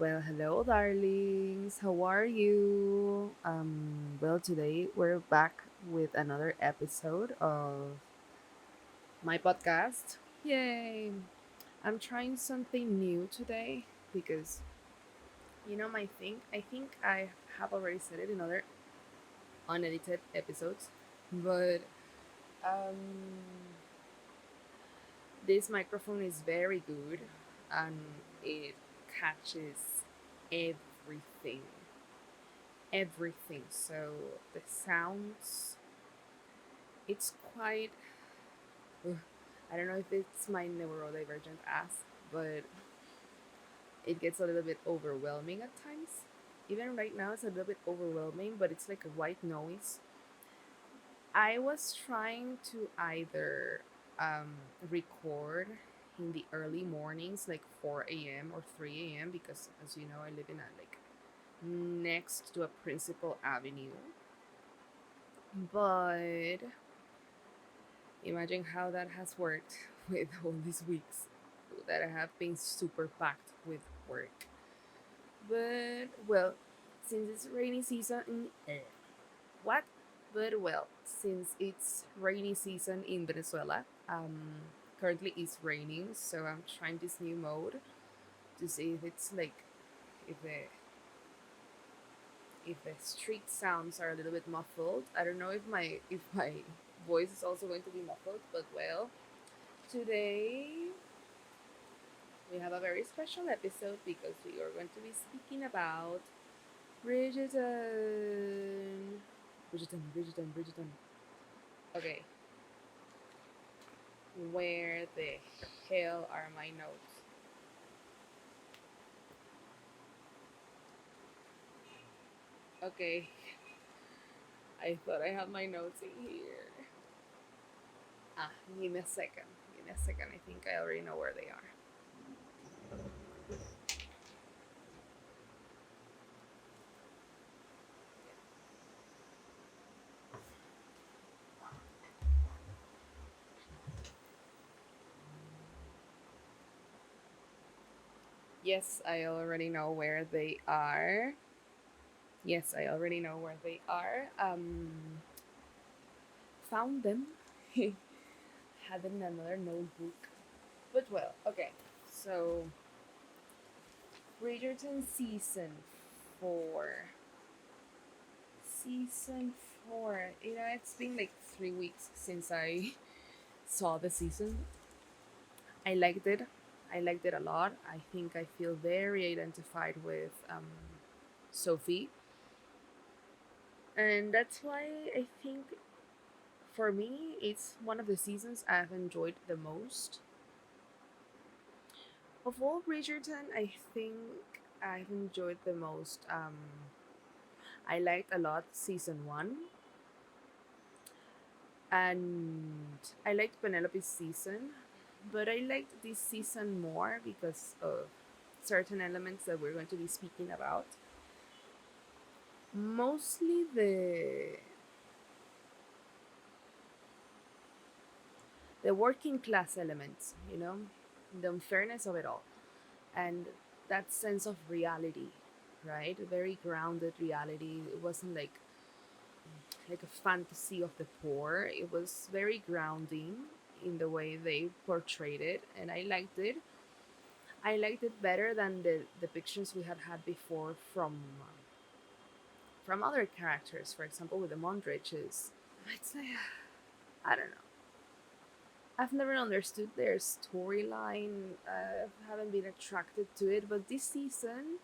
Well, hello, darlings. How are you? Well, today we're back with another episode of my podcast. Yay! I'm trying something new today because my thing. I think I have already said it in other unedited episodes, but um, this microphone is very good and it catches everything everything. So the sounds, it's quite. ugh, I don't know if it's my neurodivergent ass, but it gets a little bit overwhelming at times. Even right now, it's a little bit overwhelming, but it's like a white noise. I was trying to either record in the early mornings, like 4 a.m. or 3 a.m., because as you know, I live in a like next to a principal avenue. But imagine how that has worked with all these weeks that I have been super packed with work. But well, since it's rainy season, what? But well, since it's rainy season in Venezuela, currently it's raining, so I'm trying this new mode to see if it's like if the street sounds are a little bit muffled. I don't know if my voice is also going to be muffled, but well, today we have a very special episode because we are going to be speaking about Bridgerton. Bridgerton. Okay, where the hell are my notes? Okay, I thought I had my notes in here. Ah, give me a second. Give me a second. I think I already know where they are. Yes, I already know where they are. Yes, I already know where they are. Found them. Had them in another notebook. But well, okay. So Bridgerton season 4. Season 4. It's been like 3 weeks since I saw the season. I liked it. I liked it a lot. I think I feel very identified with Sophie, and that's why I think for me it's one of the seasons I've enjoyed the most. Of all Bridgerton, I think I've enjoyed the most. I liked a lot season 1, and I liked Penelope's season, but I liked this season more because of certain elements that we're going to be speaking about. Mostly the working class elements, the unfairness of it all, and that sense of reality, right? A very grounded reality. It wasn't like a fantasy of the poor. It was very grounding in the way they portrayed it, and I liked it. I liked it better than the depictions we had had before from other characters. For example, with the Mondriches, it's like I don't know. I've never understood their storyline. I haven't been attracted to it, but this season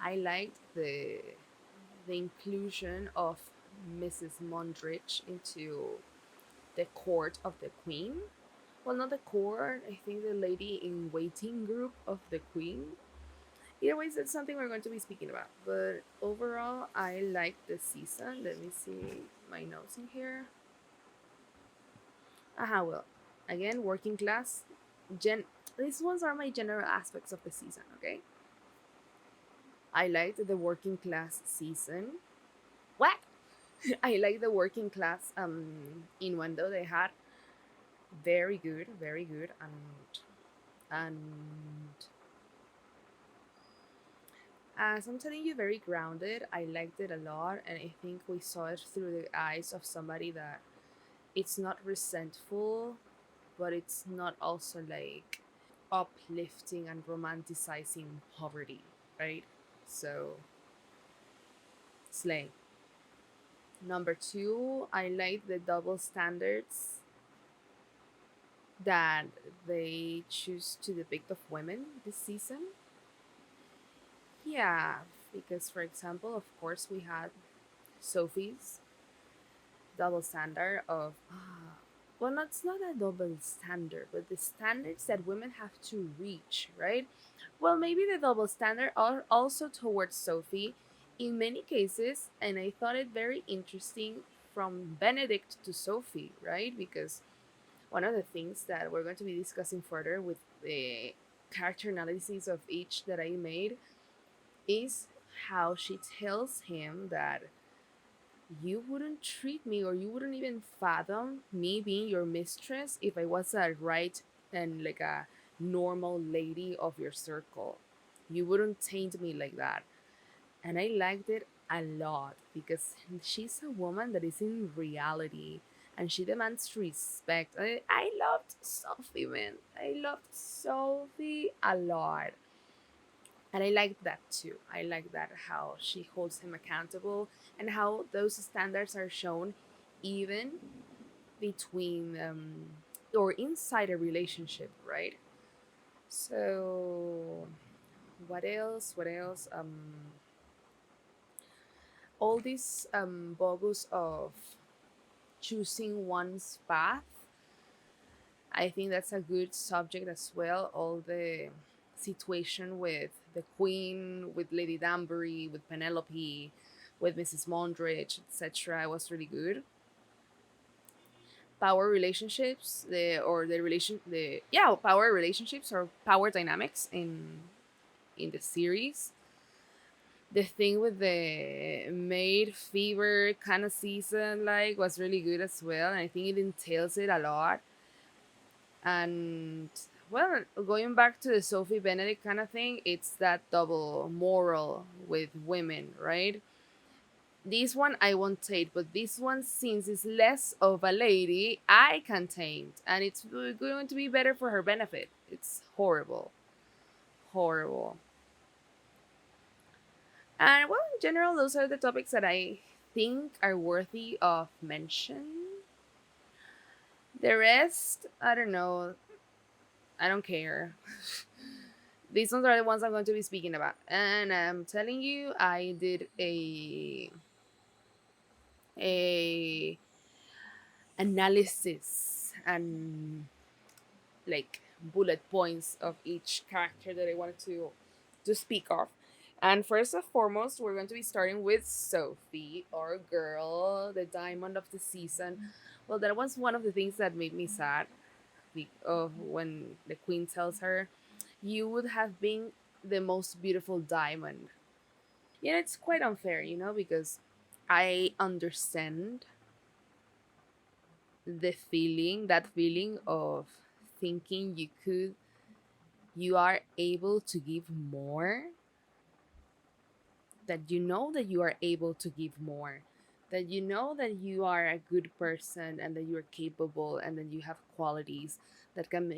I liked the inclusion of Mrs. Mondrich into the court of the queen. Well, not the court. I think the lady in waiting group of the queen. Either ways, that's something we're going to be speaking about. But overall, I like the season. Let me see my notes in here. Aha, well, again, working class. Gen. These ones are my general aspects of the season. Okay, I liked the working class season. What? I like the working class innuendo they had. Very good, and As I'm telling you, very grounded. I liked it a lot, and I think we saw it through the eyes of somebody that it's not resentful, but it's not also like uplifting and romanticizing poverty, right? So, slay. Number two, I like the double standards that they choose to depict of women this season. Yeah, because for example, of course, we had Sophie's double standard of well, it's not a double standard, but the standards that women have to reach, right? Well, maybe the double standard are also towards Sophie in many cases, and I thought it very interesting from Benedict to Sophie, right? Because one of the things that we're going to be discussing further with the character analysis of each that I made is how she tells him that you wouldn't treat me or you wouldn't even fathom me being your mistress if I was a right and like a normal lady of your circle. You wouldn't taint me like that. And I liked it a lot because she's a woman that is in reality and she demands respect. I loved Sophie, man. I loved Sophie a lot. And I like that too. I like that how she holds him accountable and how those standards are shown even between or inside a relationship, right? So what else? What else? All this bogus of choosing one's path. I think that's a good subject as well. All the situation with the Queen, with Lady Danbury, with Penelope, with Mrs. Mondridge, etc. was really good. Power relationships, power relationships or power dynamics in the series. The thing with the maid fever kind of season like was really good as well, and I think it entails it a lot. And well, going back to the Sophie Benedict kind of thing, it's that double moral with women, right? This one I won't taint, but this one, since it's less of a lady, I can taint, and it's going to be better for her benefit. It's horrible, horrible. And well, in general, those are the topics that I think are worthy of mention. The rest, I don't know. I don't care. These ones are the ones I'm going to be speaking about. And I'm telling you, I did a analysis and like bullet points of each character that I wanted to speak of. And first and foremost, we're going to be starting with Sophie, our girl, the diamond of the season. Well, that was one of the things that made me sad of when the queen tells her, "You would have been the most beautiful diamond." Yeah, it's quite unfair, because I understand that feeling of thinking you are able to give more, that you are able to give more, that that you are a good person and that you are capable and that you have qualities that can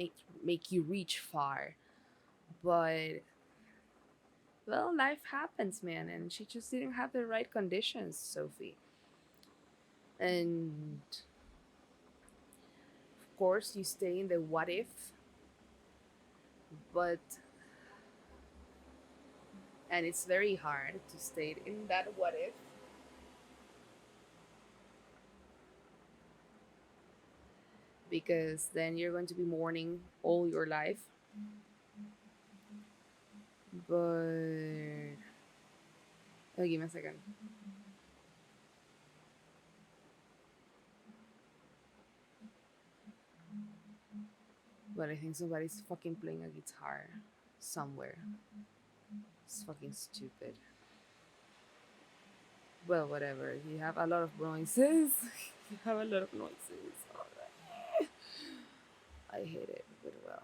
make you reach far. But well, life happens, man, and she just didn't have the right conditions, Sophie. And of course, you stay in the what if, but and it's very hard to stay in that what if because then you're going to be mourning all your life. But oh, give me a second. But I think somebody's fucking playing a guitar somewhere. It's fucking stupid. Well, whatever. You have a lot of noises. You have a lot of noises. Alright. I hate it, but well.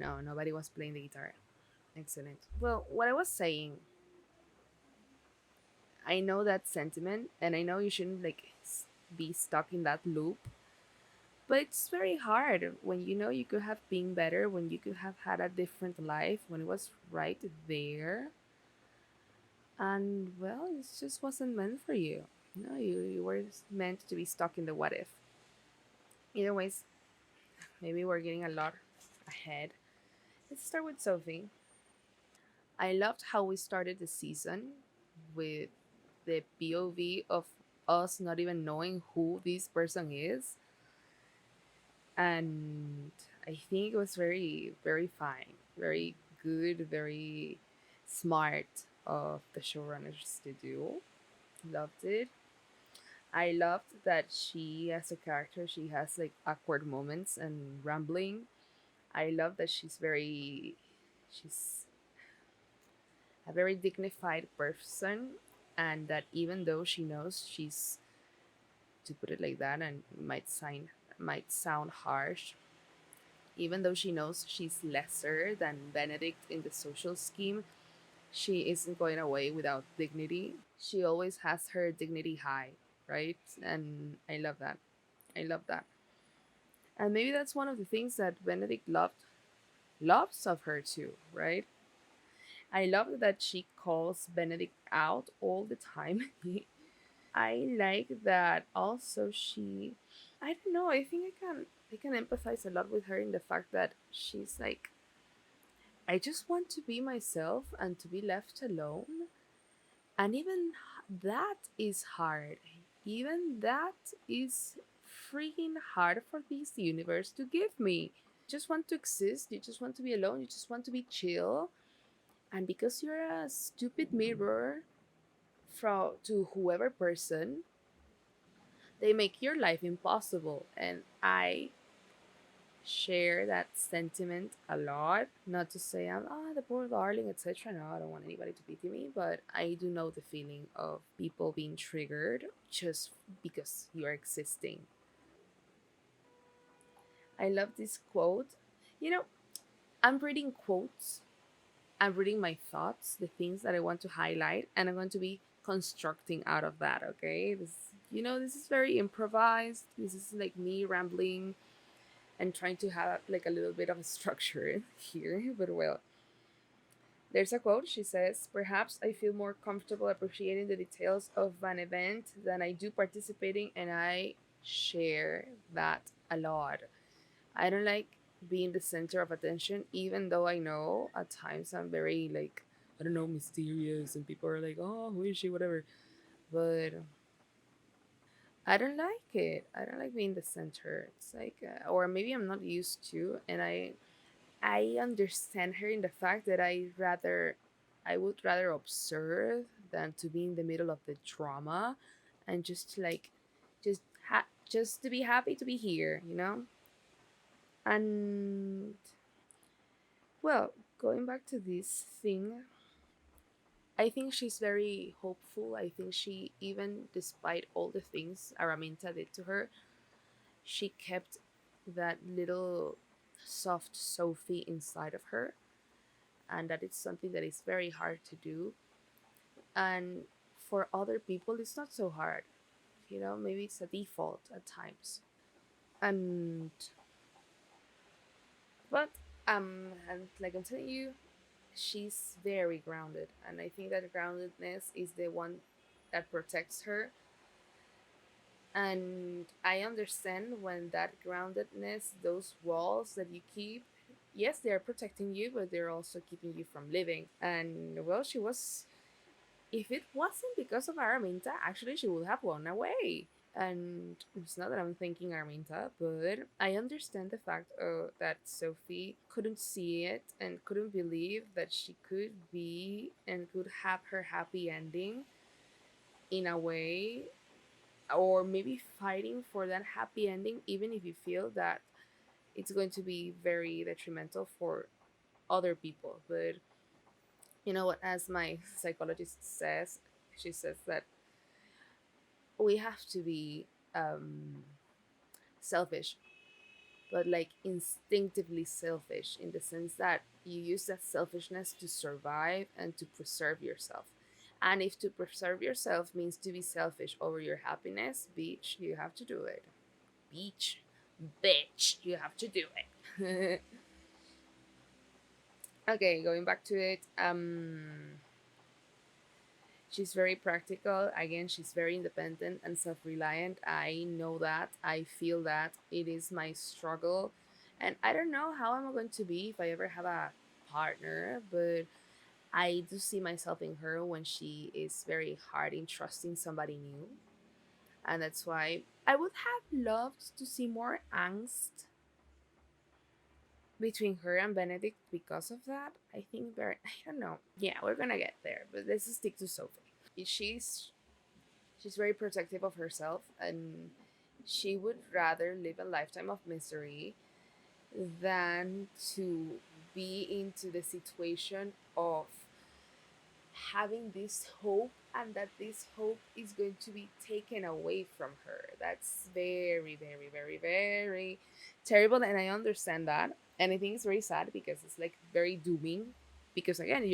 No, nobody was playing the guitar. Excellent. Well, what I was saying, I know that sentiment, and I know you shouldn't like be stuck in that loop. But it's very hard when you know you could have been better, when you could have had a different life, when it was right there, and well, it just wasn't meant for you. No, you were meant to be stuck in the what if. Either ways, maybe we're getting a lot ahead. Let's start with Sophie. I loved how we started the season with the POV of us not even knowing who this person is. And I think it was very, very fine, very good, very smart of the showrunners to do. Loved it. I loved that she, as a character, she has like awkward moments and rambling. I love that she's a very dignified person, and that even though she knows she's, to put it like that, and it might sound harsh, even though she knows she's lesser than Benedict in the social scheme, she isn't going away without dignity. She always has her dignity high, right? And I love that. I love that. And maybe that's one of the things that Benedict loves of her too, right? I love that she calls Benedict out all the time. I like that also I don't know, I think I can empathize a lot with her in the fact that she's like, I just want to be myself and to be left alone. And even that is hard. Even that is freaking hard for this universe to give me. You just want to exist, you just want to be alone, you just want to be chill. And because you're a stupid mirror to whoever person, they make your life impossible. And I share that sentiment a lot. Not to say I'm the poor darling, etc. No, I don't want anybody to pity me, but I do know the feeling of people being triggered just because you're existing. I love this quote. You know, I'm reading quotes, I'm reading my thoughts, the things that I want to highlight, and I'm going to be constructing out of that, okay? This is very improvised. This is like me rambling and trying to have like a little bit of a structure here. But well, there's a quote. She says, "Perhaps I feel more comfortable appreciating the details of an event than I do participating, and I share that a lot. I don't like being the center of attention, even though I know at times I'm very like, I don't know, mysterious, and people are like, oh, who is she, whatever. But I don't like it. I don't like being the center. It's like, or maybe I'm not used to, and I understand her in the fact that I would rather observe than to be in the middle of the drama, and just like, just to be happy to be here. And well, going back to this thing, I think she's very hopeful. I think she, even despite all the things Araminta did to her, she kept that little soft Sophie inside of her, and that it's something that is very hard to do. And for other people, it's not so hard. Maybe it's a default at times. And but and like I'm telling you, she's very grounded, and I think that groundedness is the one that protects her. And I understand when that groundedness, those walls that you keep, yes, they're protecting you, but they're also keeping you from living. And well, she was, if it wasn't because of Araminta, actually she would have gone away. And it's not that I'm thinking Araminta, but I understand the fact that Sophie couldn't see it and couldn't believe that she could be and could have her happy ending in a way, or maybe fighting for that happy ending, even if you feel that it's going to be very detrimental for other people. But you know what, as my psychologist says, she says that we have to be selfish but like instinctively selfish in the sense that you use that selfishness to survive and to preserve yourself. And if to preserve yourself means to be selfish over your happiness, bitch, you have to do it. Beach, bitch, you have to do it. Okay, going back to it. She's very practical. Again, she's very independent and self reliant. I know that. I feel that. It is my struggle. And I don't know how I'm going to be if I ever have a partner, but I do see myself in her when she is very hard in trusting somebody new. And that's why I would have loved to see more angst between her and Benedict because of that. I think very, I don't know. Yeah, we're gonna get there, but let's stick to Sophie. She's very protective of herself, and she would rather live a lifetime of misery than to be into the situation of having this hope and that this hope is going to be taken away from her. That's very, very, very, very terrible. And I understand that. And I think it's very sad because it's like very dooming. Because again,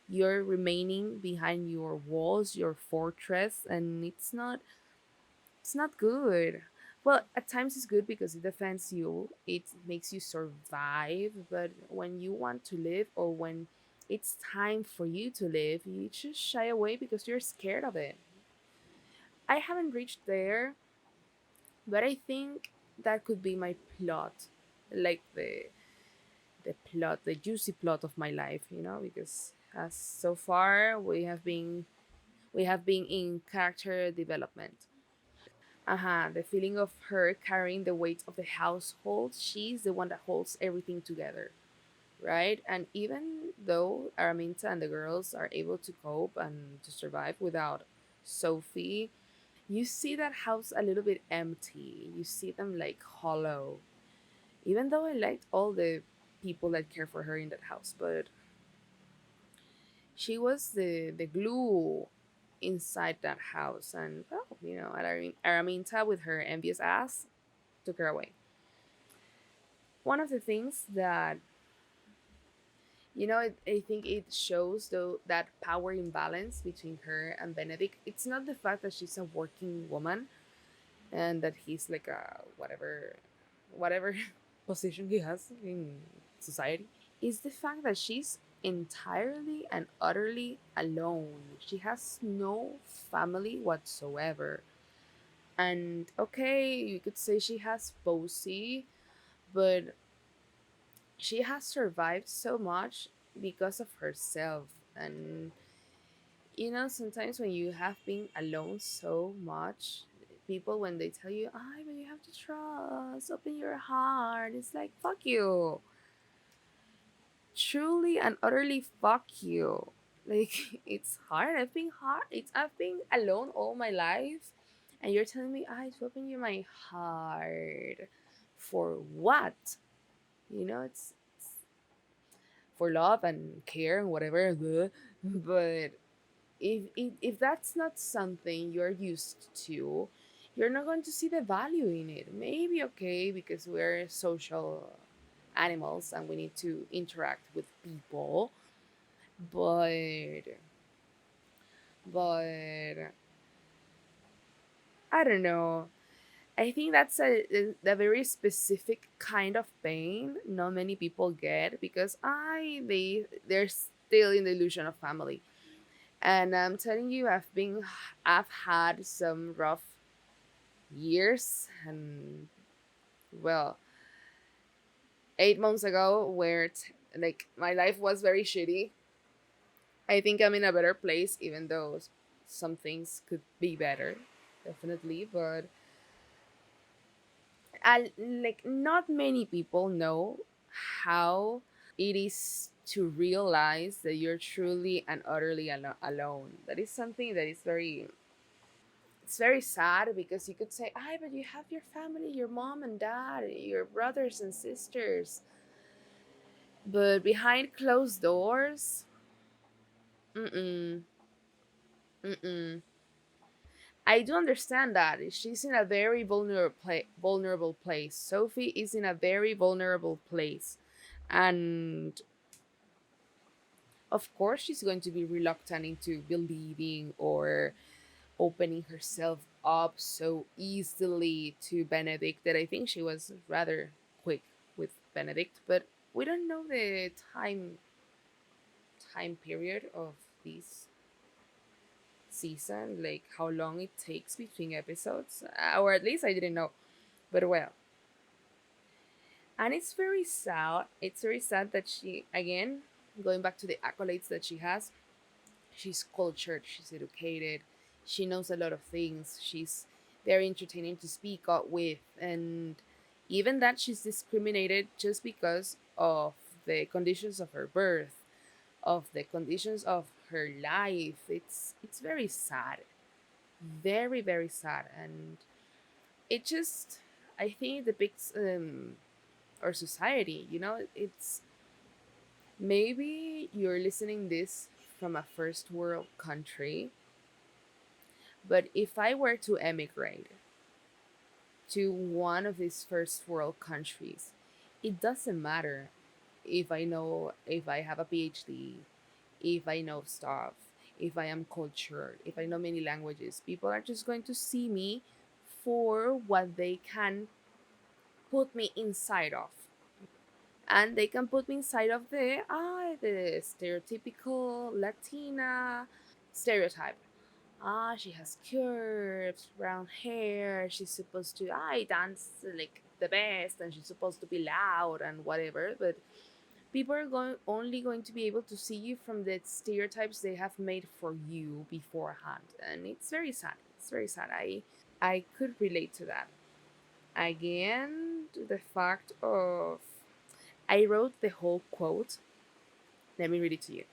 you're remaining behind your walls, your fortress, and it's not good. Well, at times it's good because it defends you, it makes you survive, but when you want to live or when it's time for you to live, you just shy away because you're scared of it. I haven't reached there, but I think that could be my plot. Like the juicy plot of my life, because as so far we have been in character development. The feeling of her carrying the weight of the household. She's the one that holds everything together, right? And even though Araminta and the girls are able to cope and to survive without Sophie, you see that house a little bit empty. You see them like hollow. Even though I liked all the people that care for her in that house, but she was the glue inside that house. And well, Araminta with her envious ass took her away. One of the things that I think it shows though that power imbalance between her and Benedict. It's not the fact that she's a working woman and that he's like a whatever position he has in society. Is the fact that she's entirely and utterly alone. She has no family whatsoever. And okay, you could say she has Posey, but she has survived so much because of herself. And sometimes when you have been alone so much, people, when they tell you, but you have to trust, open your heart, it's like, fuck you. Truly and utterly fuck you. Like, it's hard. I've been alone all my life, and you're telling me, to open you my heart. For what? It's for love and care and whatever. But if that's not something you're used to, you're not going to see the value in it. Maybe okay because we're social animals and we need to interact with people, but but I don't know. I think that's a very specific kind of pain not many people get because they're still in the illusion of family. And I'm telling you, I've had some rough years, and well, 8 months ago, where like my life was very shitty. I think I'm in a better place, even though some things could be better, definitely. But like not many people know how it is to realize that you're truly and utterly alone. That is something that is very it's very sad because you could say, but you have your family, your mom and dad, your brothers and sisters. But behind closed doors, mm-mm, mm-mm. I do understand that she's in a very vulnerable place. Sophie is in a very vulnerable place, and of course she's going to be reluctant into believing or opening herself up so easily to Benedict that I think she was rather quick with Benedict, but we don't know the time period of this season, like how long it takes between episodes, or at least I didn't know. But well, and it's very sad. It's very sad that she, again, going back to the accolades that she has, she's cultured, she's educated, she knows a lot of things, she's very entertaining to speak up with, and even that she's discriminated just because of the conditions of her birth, of the conditions of her life. It's very sad, very very sad, and it just, I think it depicts our society. You know, it's, maybe you're listening this from a first world country, but if I were to emigrate to one of these first world countries, it doesn't matter if I have a PhD, if I know stuff, if I am cultured, if I know many languages. People are just going to see me for what they can put me inside of. And they can put me inside of the stereotypical Latina stereotype. She has curves, brown hair, she's supposed to dance like the best, and she's supposed to be loud and whatever, but people are only going to be able to see you from the stereotypes they have made for you beforehand, and it's very sad. It's very sad. I could relate to that. Again, to the fact of, I wrote the whole quote. Let me read it to you.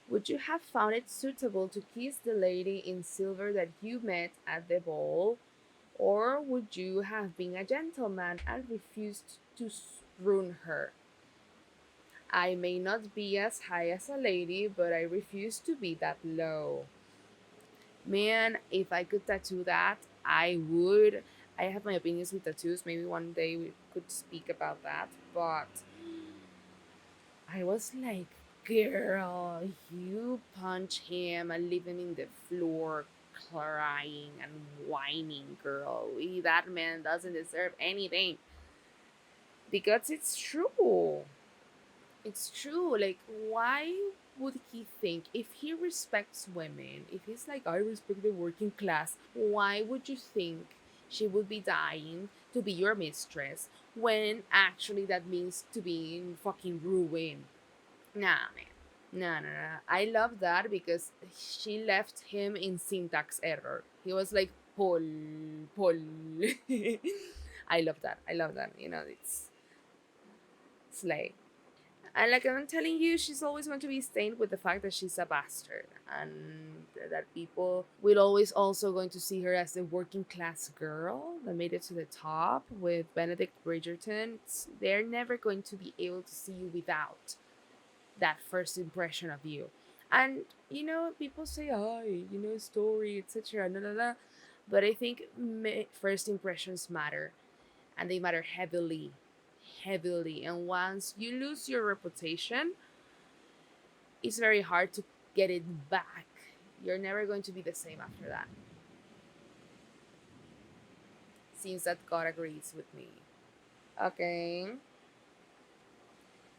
Would you have found it suitable to kiss the lady in silver that you met at the ball, or would you have been a gentleman and refused to ruin her? I may not be as high as a lady, but I refuse to be that low. Man, if I could tattoo that, I would. I have my opinions with tattoos. Maybe one day we could speak about that. But I was like, girl, you punch him and leave him in the floor crying and whining, girl. That man doesn't deserve anything. Because it's true. It's true. Like, why would he think, if he respects women, if he's like, I respect the working class, why would you think she would be dying to be your mistress when actually that means to be in fucking ruin? Nah, man. No, no, no. I love that because she left him in syntax error. He was like, Paul, Paul. I love that. I love that. You know, it's slay. And like I'm telling you, she's always going to be stained with the fact that she's a bastard, and that people will always also going to see her as the working class girl that made it to the top with Benedict Bridgerton. They're never going to be able to see you without that first impression of you. And you know, people say, "Oh, you know, story, etc." No, no, no. But I think first impressions matter, and they matter heavily, heavily. And once you lose your reputation, it's very hard to get it back. You're never going to be the same after that. Seems that God agrees with me. Okay.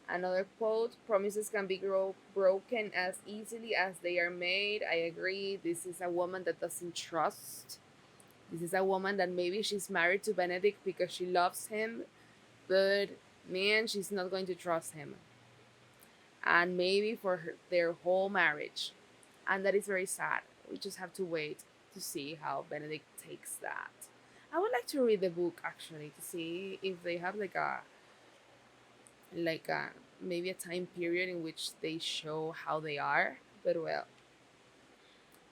Another quote: promises can be broken as easily as they are made. I agree. This is a woman that doesn't trust. This is a woman that maybe she's married to Benedict because she loves him, but man, she's not going to trust him. And maybe for their whole marriage. And that is very sad. We just have to wait to see how Benedict takes that. I would like to read the book actually to see if they have like a maybe a time period in which they show how they are. But well,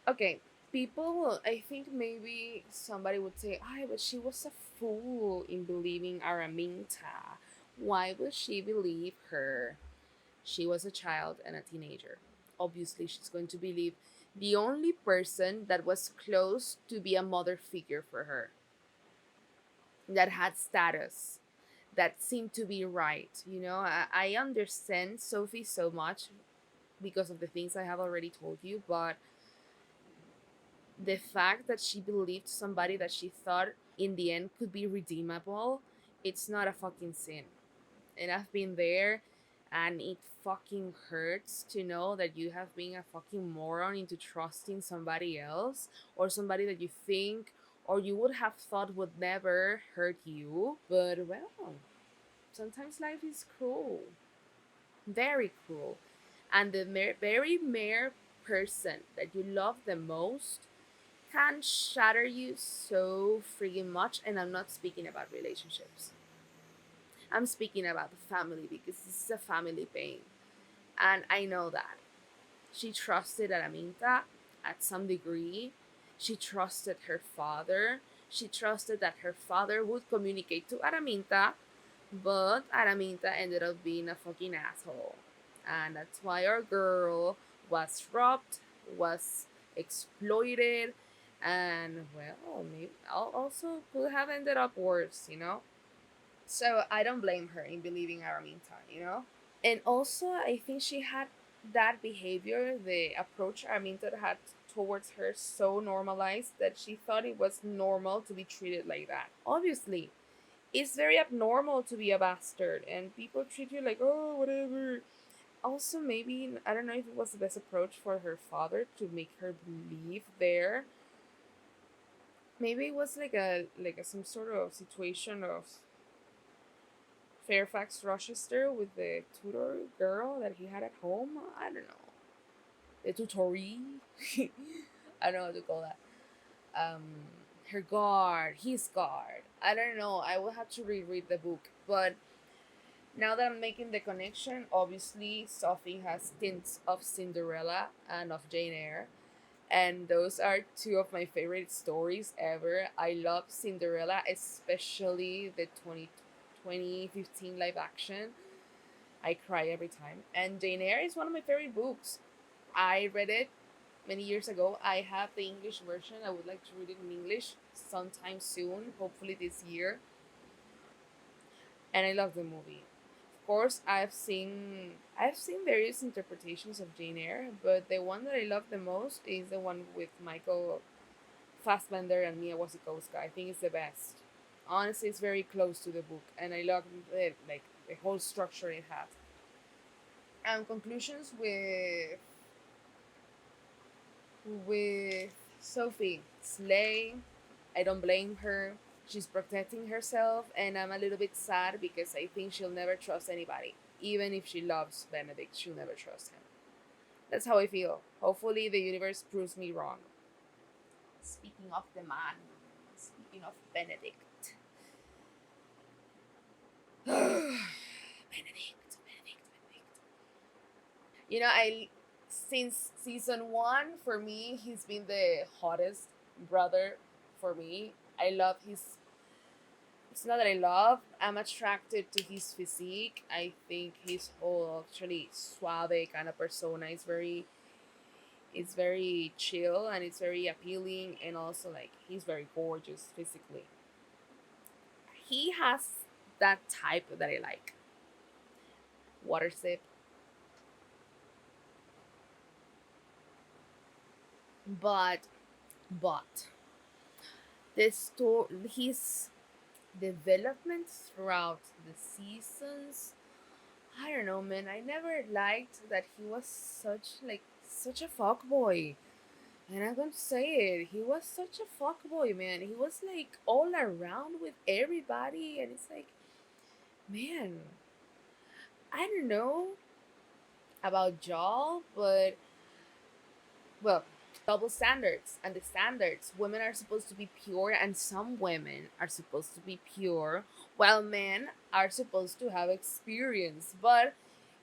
okay. People will, I think maybe somebody would say, "Ah, but she was a fool in believing Araminta. Why would she believe her? She was a child and a teenager. Obviously, she's going to believe The only person that was close to be a mother figure for her, that had status, that seemed to be right. I understand Sophie so much because of the things I have already told you, but the fact that she believed somebody that she thought in the end could be redeemable, it's not a fucking sin. And I've been there, and it fucking hurts to know that you have been a fucking moron into trusting somebody else, or somebody that you think or you would have thought would never hurt you. But well, sometimes life is cruel, very cruel. And the very mere person that you love the most can shatter you so freaking much. And I'm not speaking about relationships, I'm speaking about the family, because this is a family pain. And I know that. She trusted Araminta at some degree. She trusted her father. She trusted that her father would communicate to Araminta, but Araminta ended up being a fucking asshole. And that's why our girl was robbed, was exploited, and well, maybe also could have ended up worse. So I don't blame her in believing Araminta. And also, I think she had that behavior, the approach Araminta had towards her, so normalized that she thought it was normal to be treated like that. Obviously, it's very abnormal to be a bastard, and people treat you like, oh, whatever. Also, maybe, I don't know if it was the best approach for her father to make her believe there. Maybe it was like a some sort of situation of Fairfax Rochester with the tutor girl that he had at home. I don't know. The tutoree. I don't know what to call that. Um, Her guard, his guard. I don't know. I will have to reread the book. But now that I'm making the connection, obviously Sophie has tints of Cinderella and of Jane Eyre. And those are two of my favorite stories ever. I love Cinderella, especially the 2015 live action. I cry every time. And Jane Eyre is one of my favorite books. I read it many years ago. I have the English version. I would like to read it in English sometime soon, hopefully this year. And I love the movie. Of course, I've seen various interpretations of Jane Eyre, but the one that I love the most is the one with Michael Fassbender and Mia Wasikowska. I think it's the best. Honestly, it's very close to the book, and I love it, like the whole structure it has. And conclusions with Sophie Slay. I don't blame her. She's protecting herself, and I'm a little bit sad because I think she'll never trust anybody. Even if she loves Benedict, she'll never trust him. That's how I feel. Hopefully, the universe proves me wrong. Speaking of the man, speaking of Benedict. Benedict. I since season one, for me, he's been the hottest brother for me. I love his. It's not that I love. I'm attracted to his physique. I think his whole actually suave kind of persona is very. It's very chill and it's very appealing, and also like he's very gorgeous physically. He has that type that I like. Water sip, but but the story, his development throughout the seasons, I don't know, man. I never liked that he was such a fuck boy. And I'm going to say it. He was such a fuck boy, man. He was like all around with everybody, and it's like, man, I don't know about y'all, but well, double standards, and the standards. Women are supposed to be pure, and some women are supposed to be pure, while men are supposed to have experience. But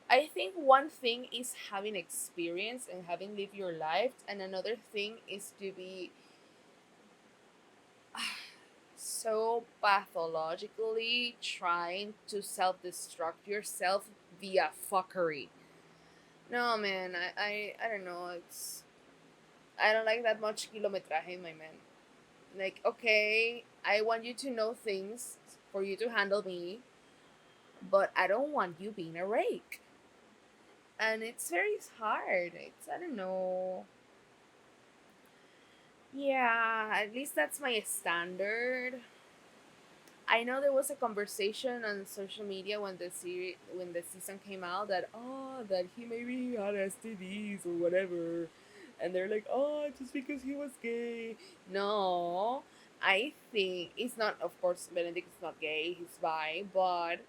I think one thing is having experience and having lived your life, and another thing is to be so pathologically trying to self destruct yourself via fuckery. No, man, I don't know. I don't like that much kilometraje, my man. Like, okay, I want you to know things for you to handle me, but I don't want you being a rake. And it's very hard. It's, I don't know. Yeah, at least that's my standard. I know there was a conversation on social media when when the season came out that that he maybe had STDs or whatever, and they're like just because he was gay. No, I think it's not. Of course, Benedict is not gay; he's bi. But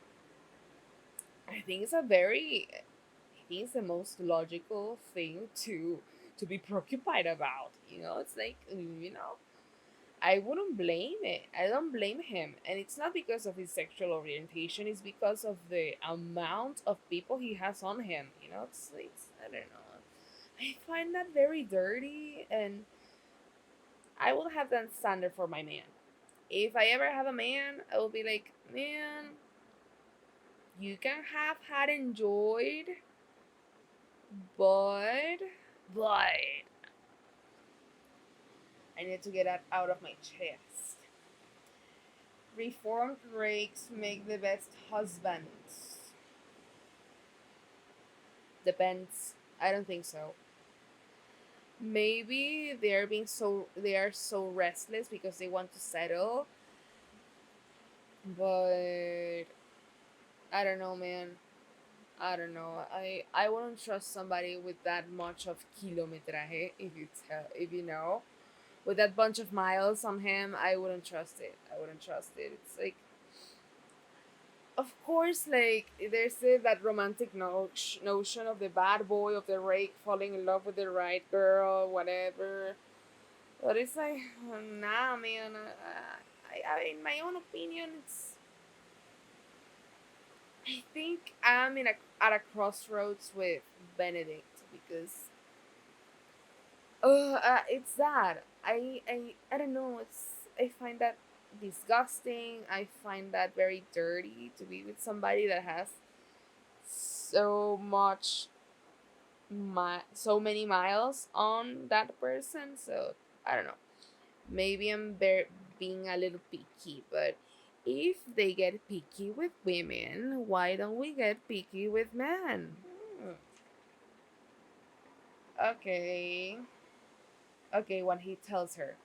I think it's a very. I think it's the most logical thing to be preoccupied about. You know, it's like I wouldn't blame it. I don't blame him. And it's not because of his sexual orientation, it's because of the amount of people he has on him. You know, it's I don't know. I find that very dirty, and I will have that standard for my man. If I ever have a man, I will be like, man, you can have had enjoyed, but, but, I need to get that out of my chest. Reformed rakes make the best husbands. Depends. I don't think so. Maybe they are so restless because they want to settle, but I don't know, man. I don't know. I wouldn't trust somebody with that much of kilometraje if you know with that bunch of miles on him. I wouldn't trust it. I wouldn't trust it. It's like of course, like there's that romantic notion of the bad boy of the rake falling in love with the right girl, whatever. But it's like, nah, man. In my own opinion, it's. I think I'm at a crossroads with Benedict because, it's that I don't know. I find that disgusting. I find that very dirty to be with somebody that has so much so many miles on that person. So I don't know. Maybe being a little picky, but if they get picky with women, why don't we get picky with men? Hmm. Okay. Okay, when he tells her.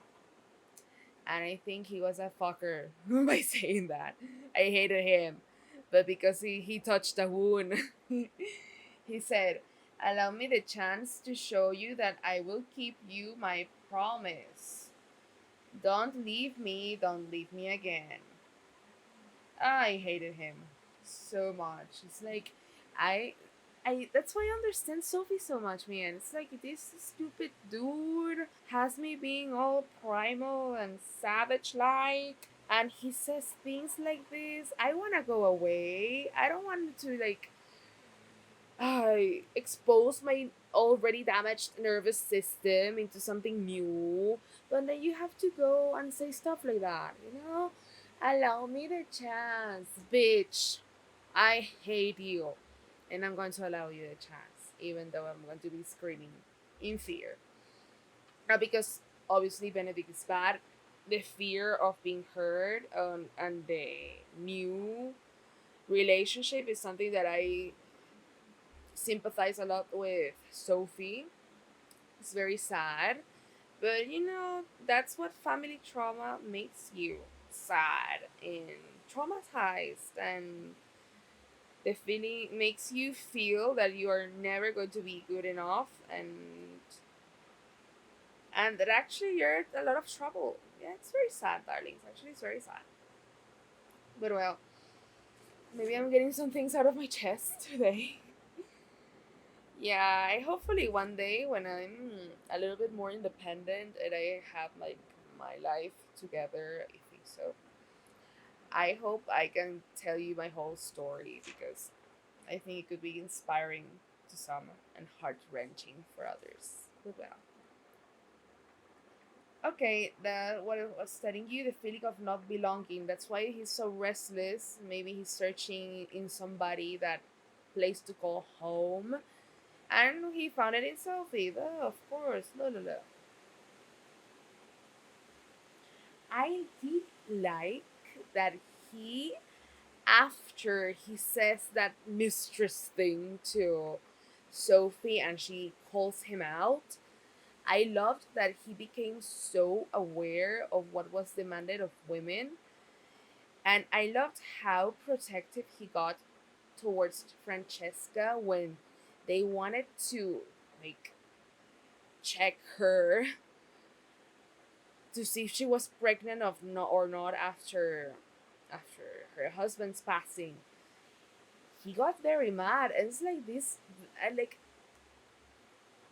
And I think he was a fucker by saying that. I hated him. But because he touched a wound, he said, allow me the chance to show you that I will keep you my promise. Don't leave me again. I hated him so much. It's like I that's why I understand Sophie so much, man. It's like this stupid dude has me being all primal and savage like, and he says things like this. I wanna go away. I don't want to like I expose my already damaged nervous system into something new. But then you have to go and say stuff like that, you know? Allow me the chance, bitch. I hate you. And I'm going to allow you the chance, even though I'm going to be screaming in fear. Not because obviously Benedict is bad. The fear of being hurt and the new relationship is something that I sympathize a lot with Sophie. It's very sad, but that's what family trauma makes you sad and traumatized, and the feeling makes you feel that you are never going to be good enough, and that actually you're in a lot of trouble. Yeah, it's very sad, darlings. Actually, it's very sad. But well, maybe I'm getting some things out of my chest today. Yeah, I hopefully one day when I'm a little bit more independent and I have like my life together, I think so. I hope I can tell you my whole story because I think it could be inspiring to some and heart wrenching for others. But well. Okay, that what I was telling you, the feeling of not belonging. That's why he's so restless. Maybe he's searching in somebody that place to call home. And he found it in Sophie. Oh, of course. No, no, no. I did like that he, after he says that mistress thing to Sophie and she calls him out, I loved that he became so aware of what was demanded of women, and I loved how protective he got towards Francesca when they wanted to like check her to see if she was pregnant of no or not after her husband's passing. He got very mad, and it's like this. I like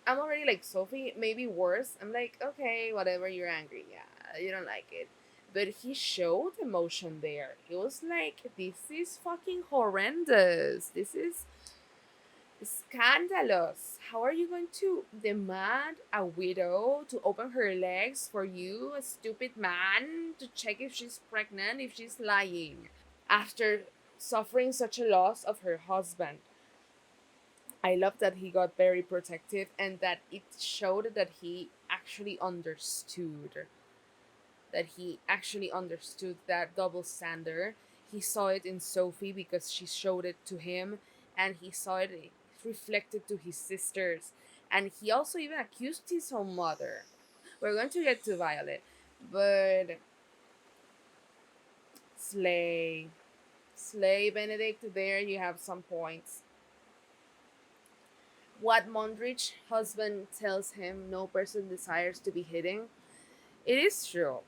I'm already like Sophie, maybe worse. I'm like, okay, whatever, you're angry, yeah, you don't like it. But he showed emotion there. He was like, this is fucking horrendous. This is scandalous. How are you going to demand a widow to open her legs for you, a stupid man, to check if she's pregnant, if she's lying? After suffering such a loss of her husband. I love that he got very protective and that it showed that he actually understood. That he actually understood that double standard. He saw it in Sophie because she showed it to him, and he saw it reflected to his sisters. And he also even accused his own mother. We're going to get to Violet, but Slay. Slay, Benedict, there you have some points. What Mondrich's husband tells him no person desires to be hidden, it is true.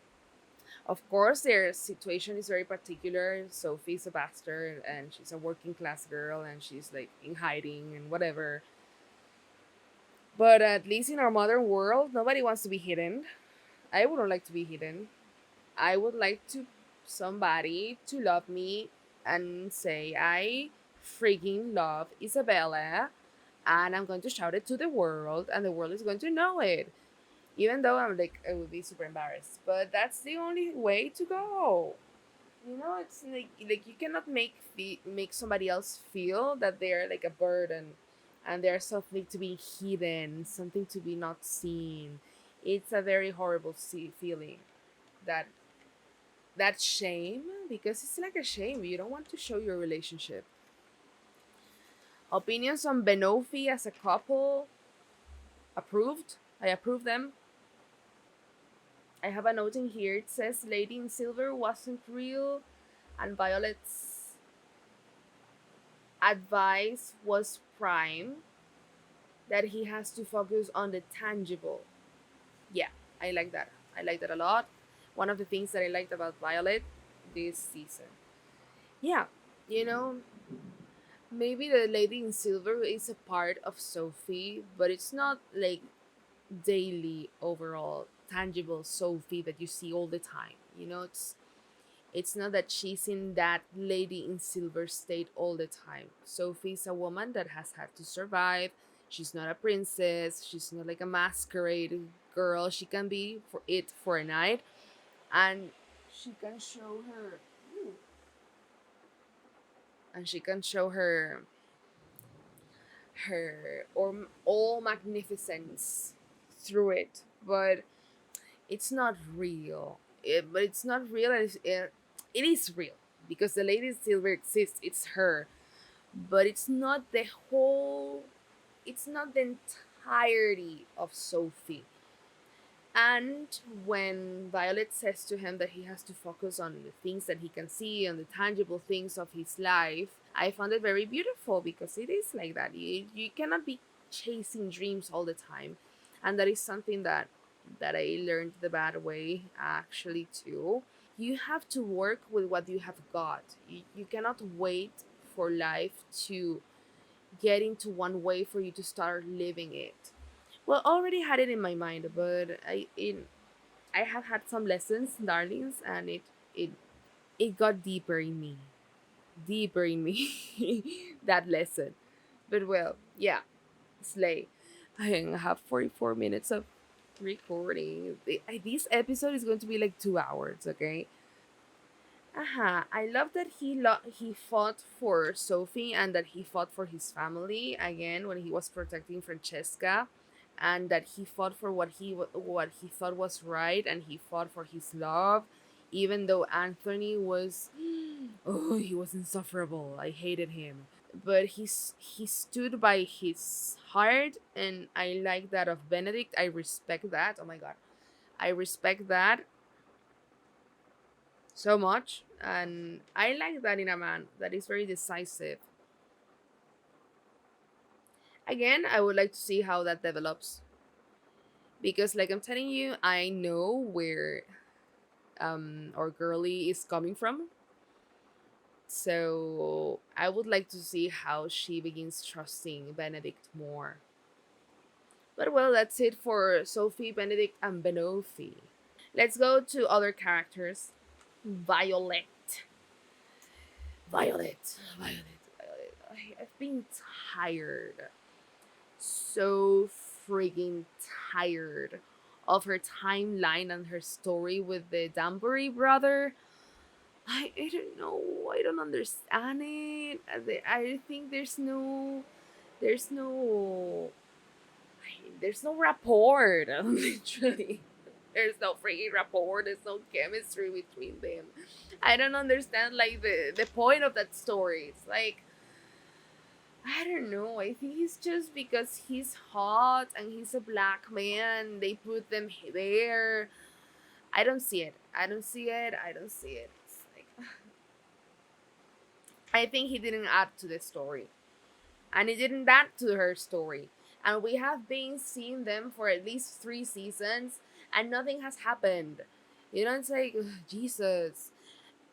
Of course, their situation is very particular. Sophie's a bastard and she's a working class girl and she's like in hiding and whatever. But at least in our modern world, nobody wants to be hidden. I wouldn't like to be hidden. I would like to somebody to love me and say I freaking love Isabella and I'm going to shout it to the world and the world is going to know it. Even though I'm like I would be super embarrassed. But that's the only way to go. You know, it's like you cannot make somebody else feel that they're like a burden and they're something to be hidden, something to be not seen. It's a very horrible feeling. That that shame, because it's like a shame. You don't want to show your relationship. Opinions on Benofi as a couple, approved. I approve them. I have a note in here. It says Lady in Silver wasn't real, and Violet's advice was prime, that he has to focus on the tangible. Yeah, I like that. I like that a lot. One of the things that I liked about Violet this season. Yeah, you know, maybe the Lady in Silver is a part of Sophie, but it's not like daily overall tangible Sophie that you see all the time. You know, it's not that she's in that Lady in Silver state all the time. Sophie's a woman that has had to survive. She's not a princess. She's not like a masquerade girl. She can be for it for a night, and she can show her, and she can show her or all magnificence through it. But it's not real. But it's not real. It is real because the Lady Silver exists. It's her, but it's not the whole. It's not the entirety of Sophie. And when Violet says to him that he has to focus on the things that he can see, on the tangible things of his life, I found it very beautiful because it is like that. You cannot be chasing dreams all the time. And that is something that I learned the bad way actually too. You have to work with what you have got. You cannot wait for life to get into one way for you to start living it. Well, I already had it in my mind, but I have had some lessons, darlings, and it it got deeper in me, that lesson. But well, yeah, slay. I have 44 minutes of recording. This episode is going to be like 2 hours. Okay. I love that he fought for Sophie and that he fought for his family again when he was protecting Francesca, and that he fought for what he thought was right and he fought for his love. even though Anthony was, oh, he was insufferable. I hated him. But he stood by his heart, and I like that of Benedict. I respect that. Oh my god. I respect that so much, and I like that in a man that is very decisive. Again, I would like to see how that develops, because like I'm telling you, I know where our girly is coming from. So I would like to see how she begins trusting Benedict more. But well, that's it for Sophie, Benedict, and Benofi. Let's go to other characters. Violet. Violet. Violet. Violet. I've been tired. So friggin' tired of her timeline and her story with the Danbury brother. I don't know. I don't understand it. I think there's no there's no rapport. Literally, there's no freaking rapport. There's no chemistry between them. I don't understand like the point of that story. It's like, I don't know. I think it's just because he's hot and he's a black man. They put them there. I don't see it. I don't see it. I don't see it. It's like, I think he didn't add to the story, and he didn't add to her story. And we have been seeing them for at least 3 seasons, and nothing has happened. You know, it's like, ugh, Jesus.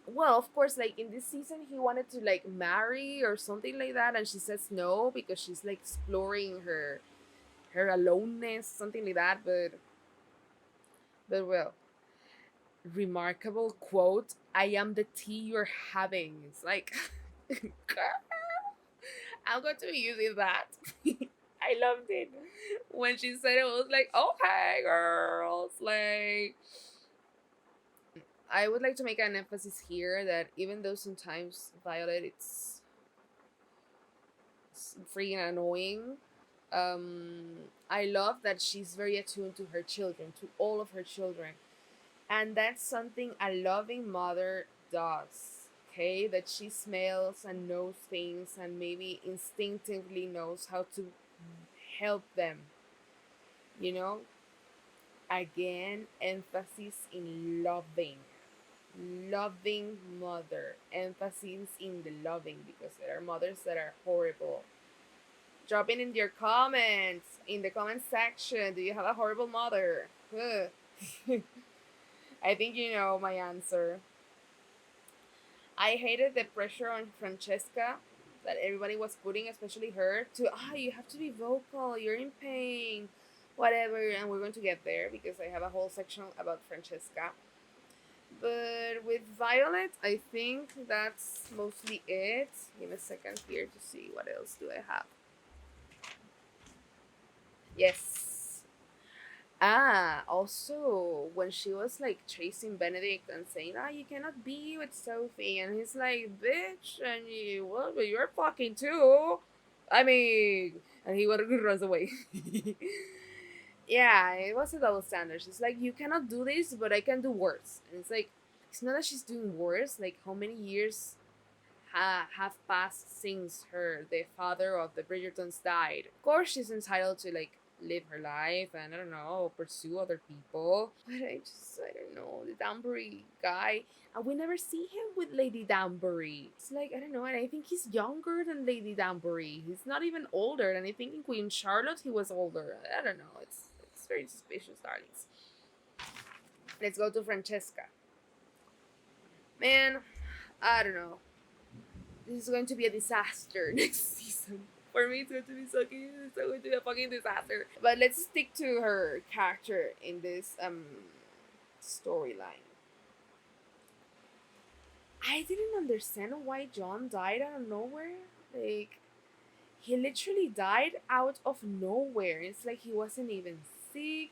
Well, of course, like in this season, he wanted to like marry or something like that, and she says no because she's like exploring her aloneness, something like that. But well, remarkable quote. I am the tea you're having. It's like, I'm going to be using that. I loved it. When she said it, I was like, okay, girls. Like, I would like to make an emphasis here that even though sometimes Violet it's freaking annoying, I love that she's very attuned to her children, to all of her children. And that's something a loving mother does. Okay? That she smells and knows things and maybe instinctively knows how to help them. You know? Again, emphasis in loving. Loving mother. Emphasis in the loving, because there are mothers that are horrible. Drop it in your comments, in the comment section. Do you have a horrible mother? I think you know my answer. I hated the pressure on Francesca that everybody was putting, especially her, to, you have to be vocal, you're in pain, whatever, and we're going to get there because I have a whole section about Francesca. But with Violet, I think that's mostly it. Give me a second here to see what else do I have. Yes. Also, when she was like chasing Benedict and saying, you cannot be with Sophie, and he's like, bitch, and you, well, but you're fucking too. I mean, and he runs away. Yeah, it was a double standard. She's like, you cannot do this, but I can do worse. And it's like, it's not that she's doing worse. Like, how many years have passed since the father of the Bridgertons died? Of course, she's entitled to like live her life and, I don't know, pursue other people. But I don't know, the Danbury guy, and we never see him with Lady Danbury. It's like, I don't know, and I think he's younger than Lady Danbury. He's not even older, and I think in Queen Charlotte he was older. I don't know. It's very suspicious, darlings. Let's go to Francesca. Man, I don't know. This is going to be a disaster next season. For me, it's going to be it's going to be a fucking disaster. But let's stick to her character in this storyline. I didn't understand why John died out of nowhere. Like, he literally died out of nowhere. It's like he wasn't even sick.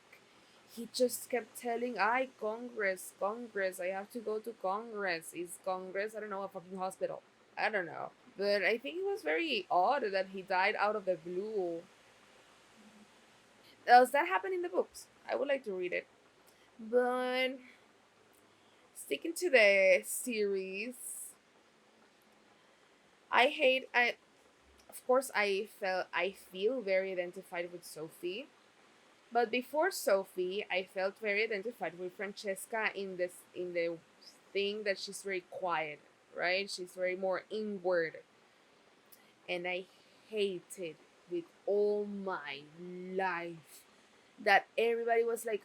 He just kept telling, Congress, Congress, I have to go to Congress. Is Congress, I don't know, a fucking hospital? I don't know. But I think it was very odd that he died out of the blue. Does that happen in the books? I would like to read it. But sticking to the series, I of course I feel very identified with Sophie. But before Sophie, I felt very identified with Francesca in the thing that she's very quiet, right? She's very more inward, and I hated with all my life that everybody was like,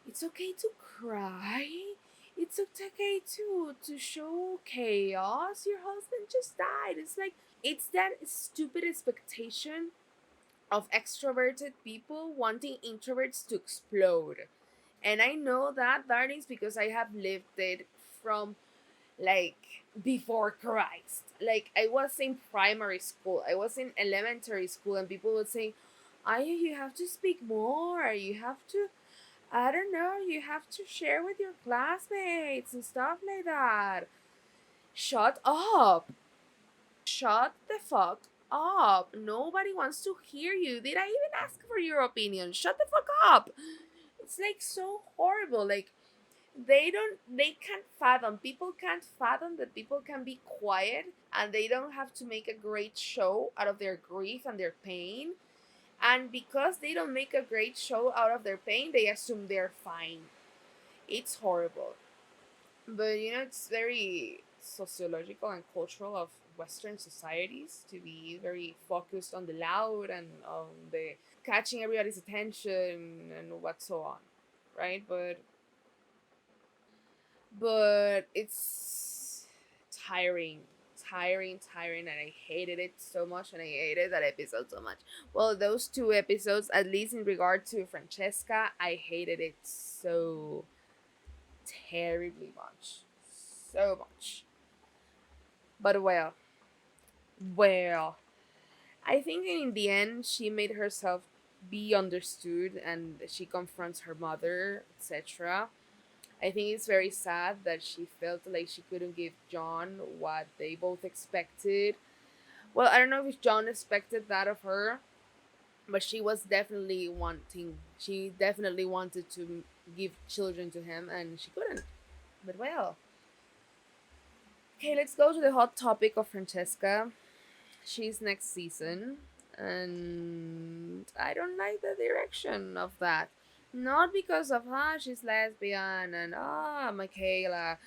"It's okay to cry. It's okay to show chaos. Your husband just died." It's like it's that stupid expectation of extroverted people wanting introverts to explode. And I know that, darlings, because I have lived it from like before Christ. Like I was in primary school, I was in elementary school, and people would say, "I you have to speak more. You have to, I don't know, you have to share with your classmates and stuff like that." Shut up. Shut the fuck up. Nobody wants to hear you. Did I even ask for your opinion? Shut the fuck up. It's like so horrible. Like they can't fathom, people can't fathom that people can be quiet and they don't have to make a great show out of their grief and their pain. And because they don't make a great show out of their pain, they assume they're fine. It's horrible. But it's very sociological and cultural of Western societies to be very focused on the loud and on the catching everybody's attention and what so on, right? But it's tiring, tiring, and I hated it so much, and I hated that episode so much. Well, those two episodes, at least in regard to Francesca, I hated it so terribly much, so much. But well, I think in the end she made herself be understood, and she confronts her mother, etc. I think it's very sad that she felt like she couldn't give John what they both expected. Well, I don't know if John expected that of her, but she definitely wanted to give children to him, and she couldn't. But well. Okay, let's go to the hot topic of Francesca. She's next season, and I don't like the direction of that. Not because of she's lesbian and Michaela,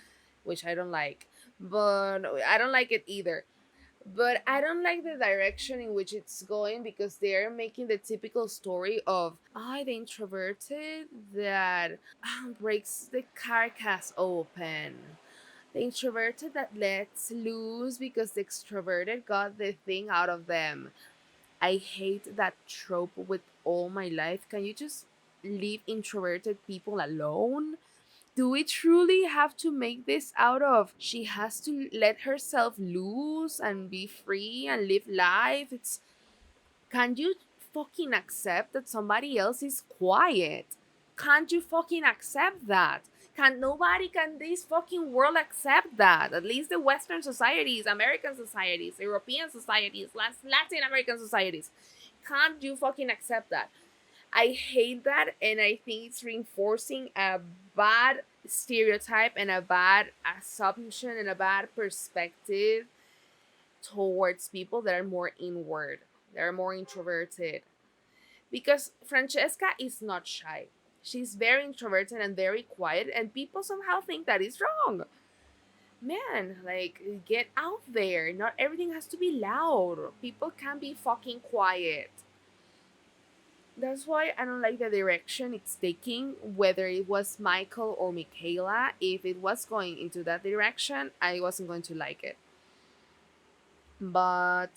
which I don't like. But I don't like it either. But I don't like the direction in which it's going because they're making the typical story of the introverted that breaks the carcass open. The introverted that lets loose because the extroverted got the thing out of them. I hate that trope with all my life. Can you just leave introverted people alone? Do we truly have to make this out of she has to let herself loose and be free and live life? It's Can you fucking accept that somebody else is quiet? Can't you fucking accept that? Can this fucking world accept that? At least the Western societies, American societies, European societies, Latin American societies. Can't you fucking accept that? I hate that, and I think it's reinforcing a bad stereotype and a bad assumption and a bad perspective towards people that are more inward, that are more introverted. Because Francesca is not shy. She's very introverted and very quiet, and people somehow think that is wrong. Man, like, get out there. Not everything has to be loud. People can be fucking quiet. That's why I don't like the direction it's taking, whether it was Michael or Michaela. If it was going into that direction, I wasn't going to like it. But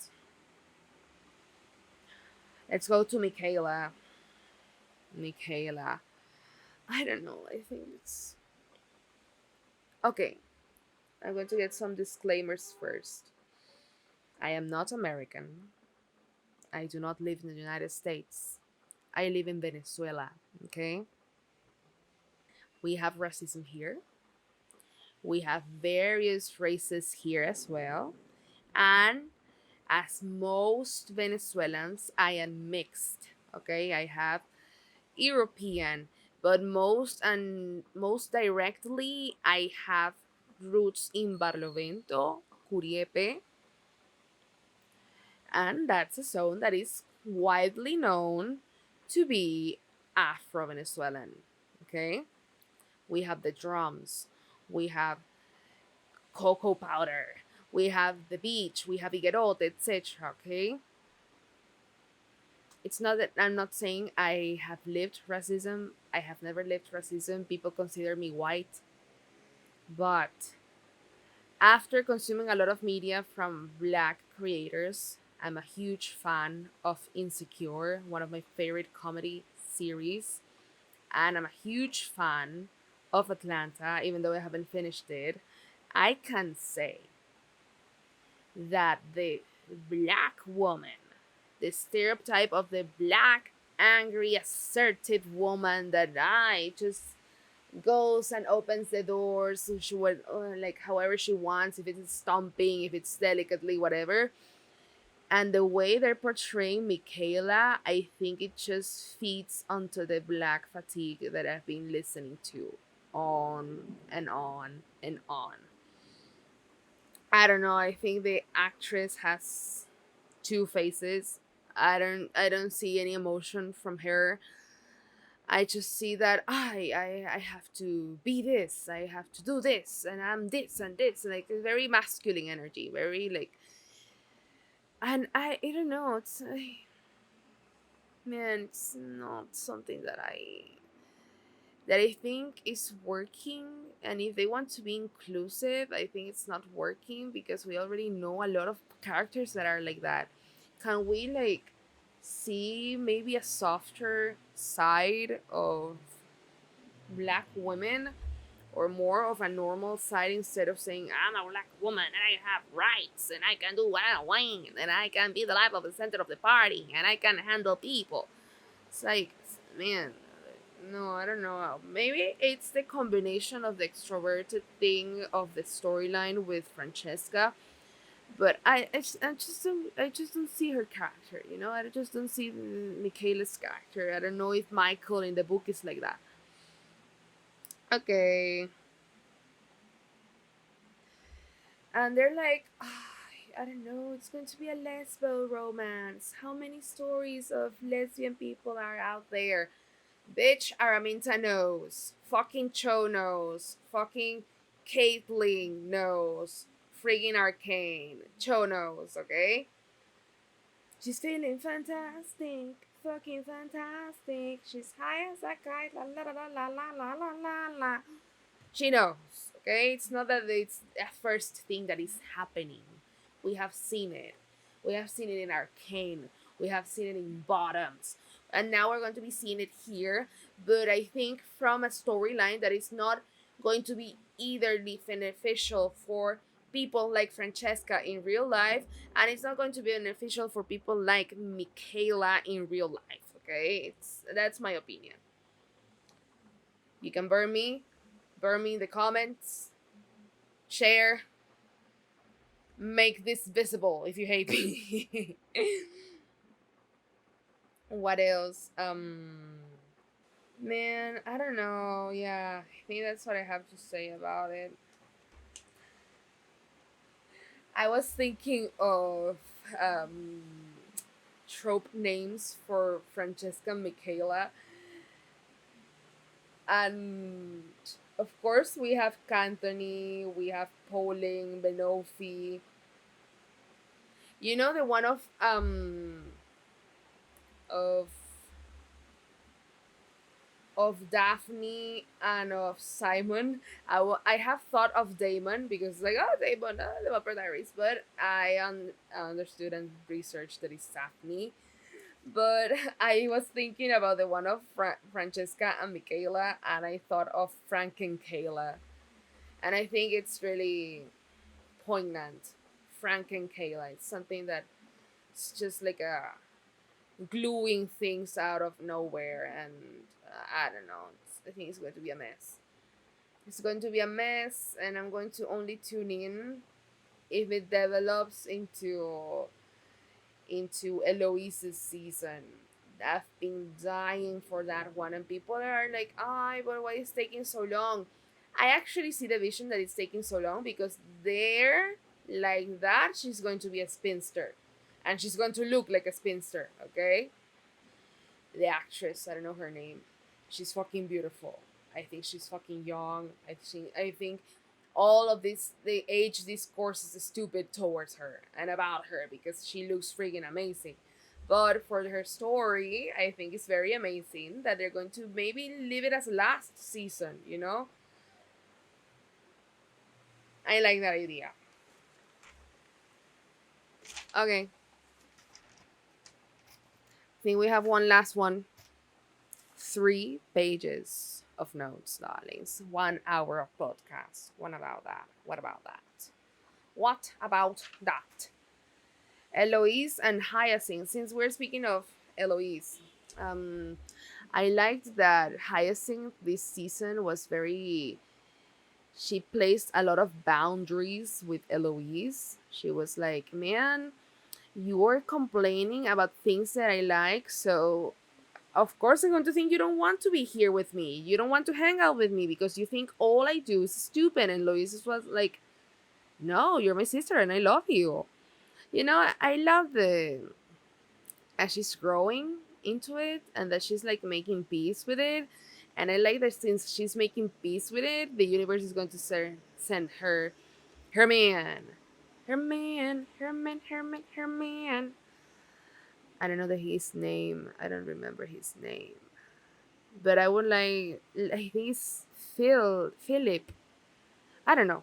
let's go to Michaela. Michaela. I don't know. I think it's. Okay, I'm going to get some disclaimers first. I am not American. I do not live in the United States. I live in Venezuela, okay? We have racism here. We have various races here as well. And as most Venezuelans, I am mixed, okay? I have European, but most directly I have roots in Barlovento, Curiepe, and that's a zone that is widely known to be Afro Venezuelan. Okay, we have the drums, we have cocoa powder, we have the beach, we have Iguerote, etc. Okay, it's not that I'm not saying I have lived racism. I have never lived racism. People consider me white, but after consuming a lot of media from black creators, I'm a huge fan of Insecure, one of my favorite comedy series, and I'm a huge fan of Atlanta, even though I haven't finished it. I can say that the black woman, the stereotype of the black, angry, assertive woman that I just goes and opens the doors so she would like however she wants, if it's stomping, if it's delicately, whatever. And the way they're portraying Michaela, I think it just feeds onto the black fatigue that I've been listening to on and on and on. I don't know, I think the actress has two faces. I don't see any emotion from her. I just see that I have to be this, I have to do this, and I'm this and this, and like very masculine energy, very like, and I don't know, it's man, it's not something that I think is working. And if they want to be inclusive, I think it's not working because we already know a lot of characters that are like that. Can we like see maybe a softer side of black women, or more of a normal side, instead of saying I'm a black woman and I have rights and I can do what I want and I can be the life of the center of the party and I can handle people. It's like, man, no, I don't know. Maybe it's the combination of the extroverted thing of the storyline with Francesca, but I just don't see her character. I just don't see Michaela's character. I don't know if Michael in the book is like that. Okay, and they're like, I don't know, it's going to be a lesbo romance. How many stories of lesbian people are out there? Bitch, Araminta knows. Fucking Cho knows. Fucking Caitlyn knows. Friggin' Arcane. Cho knows, okay? She's feeling fantastic. Fucking fantastic. She's high as a kite. La la la la la la la la la. She knows, okay? It's not that it's a first thing that is happening. We have seen it. We have seen it in Arcane. We have seen it in Bottoms. And now we're going to be seeing it here. But I think from a storyline that is not going to be eitherly beneficial for people like Francesca in real life, and it's not going to be beneficial for people like Michaela in real life, okay? That's my opinion. You can burn me in the comments, share, make this visible if you hate me. What else? Man, I don't know. Yeah, I think that's what I have to say about it. I was thinking of um, trope names for Francesca and Michaela, and of course we have Cantony, we have Poling, Benofi. You know the one of Daphne and of Simon. I have thought of Damon because like, oh, Damon, the Vampire Diaries, but understood and researched that it's Daphne. But I was thinking about the one of Francesca and Michaela, and I thought of Frank and Kayla, and I think it's really poignant. Frank and Kayla, it's something that it's just like a gluing things out of nowhere, and I don't know. I think it's going to be a mess. It's going to be a mess, and I'm going to only tune in if it develops into Eloise's season. I've been dying for that one, and people are like, "Ah, but why is taking so long?" I actually see the vision that it's taking so long because there, like that, she's going to be a spinster, and she's going to look like a spinster. Okay, the actress, I don't know her name. She's fucking beautiful. I think she's fucking young. I think all of this the age discourse is stupid towards her and about her because she looks freaking amazing. But for her story, I think it's very amazing that they're going to maybe leave it as last season, you know? I like that idea. Okay. I think we have one last one. 3 pages of notes, darlings. 1 hour of podcast. What about that? What about that? What about that? Eloise and Hyacinth. Since we're speaking of Eloise, um, I liked that Hyacinth this season was very. She placed a lot of boundaries with Eloise. She was like, man, you're complaining about things that I like, so of course I'm going to think you don't want to be here with me. You don't want to hang out with me because you think all I do is stupid. And Lois was like, no, you're my sister and I love you. You know, I love the as she's growing into it and that she's like making peace with it. And I like that since she's making peace with it, the universe is going to send her her man. Her man, her man, her man, her man. I don't know his name. I don't remember his name. But I would like I think it's Philip. I don't know.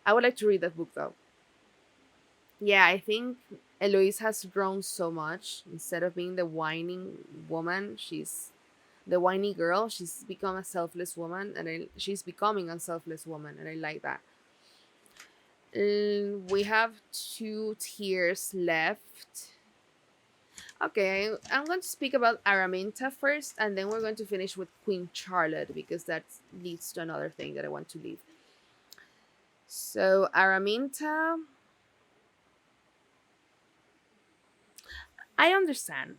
I would like to read that book though. Yeah, I think Eloise has grown so much. Instead of being the whining woman, she's the whiny girl. She's become a selfless woman, and she's becoming a selfless woman, and I like that. We have 2 tiers left. Okay, I'm going to speak about Araminta first, and then we're going to finish with Queen Charlotte because that leads to another thing that I want to leave. So Araminta, I understand.